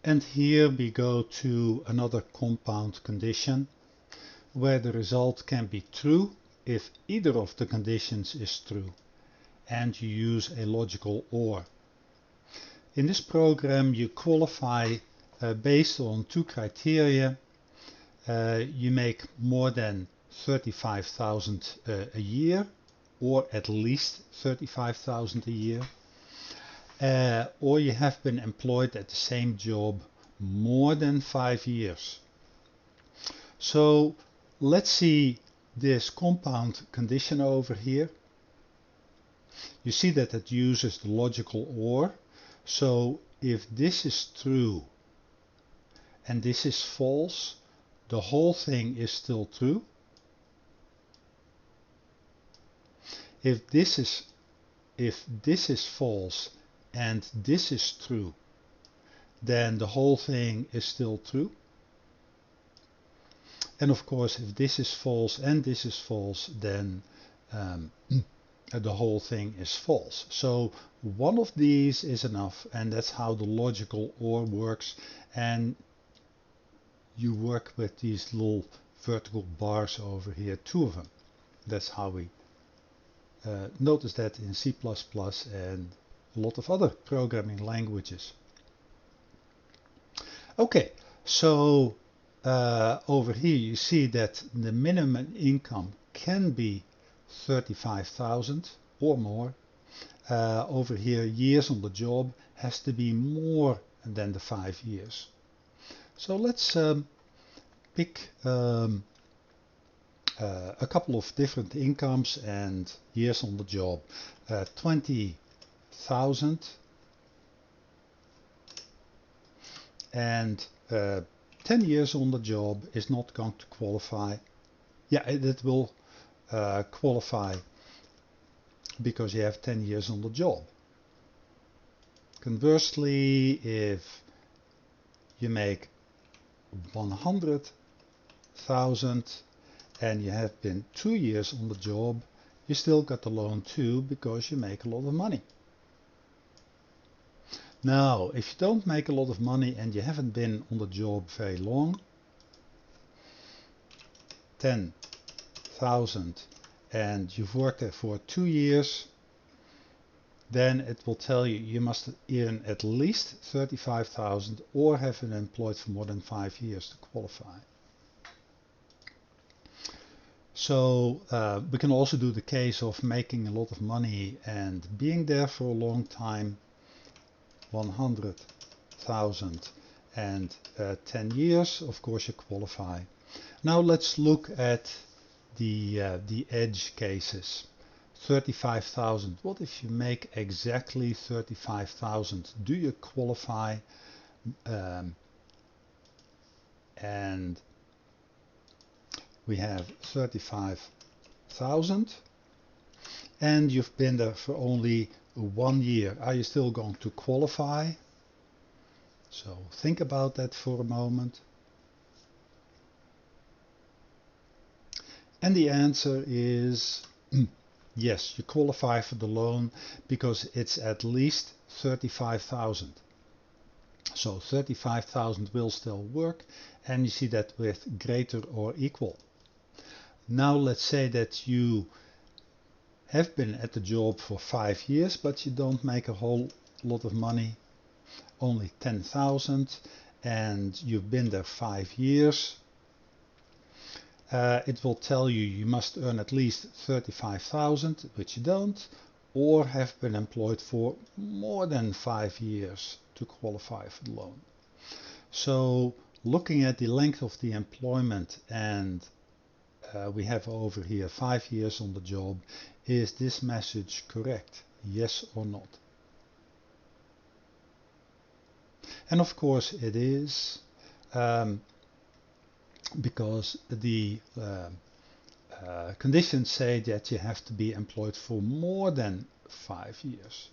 And here we go to another compound condition where the result can be true if either of the conditions is true, and you use a logical OR. In this program you qualify based on two criteria. You make more than 35,000 a year, or at least 35,000 a year, or you have been employed at the same job more than 5 years. So let's see this compound condition over here. You see that it uses the logical OR. So if this is true and this is false, the whole thing is still true. If this is false and this is true, then the whole thing is still true. And of course, if this is false and this is false, then the whole thing is false. So one of these is enough, and that's how the logical OR works. And you work with these little vertical bars over here, two of them. That's how we notice that in C++ and a lot of other programming languages. Okay, so over here you see that the minimum income can be 35,000 or more. Over here, years on the job has to be more than the 5 years. So let's pick a couple of different incomes and years on the job. 20,000 and 10 years on the job is not going to qualify. Yeah, it will qualify because you have 10 years on the job. Conversely, if you make 100,000 and you have been 2 years on the job, you still got the loan too because you make a lot of money. Now, if you don't make a lot of money and you haven't been on the job very long, 10,000 and you've worked there for 2 years, then it will tell you you must earn at least 35,000 or have been employed for more than 5 years to qualify. So we can also do the case of making a lot of money and being there for a long time. 100,000 and 10 years, of course you qualify. Now let's look at the edge cases. 35,000. What if you make exactly 35,000? Do you qualify? And we have 35,000 and you've been there for only 1 year. Are you still going to qualify? So think about that for a moment. And the answer is yes, you qualify for the loan because it's at least 35,000. So 35,000 will still work, and you see that with greater or equal. Now let's say that you have been at the job for 5 years, but you don't make a whole lot of money, only 10,000, and you've been there 5 years. It will tell you you must earn at least 35,000, which you don't, or have been employed for more than 5 years to qualify for the loan. So looking at the length of the employment, and we have over here 5 years on the job, is this message correct? Yes or not? And of course it is, because the conditions say that you have to be employed for more than 5 years.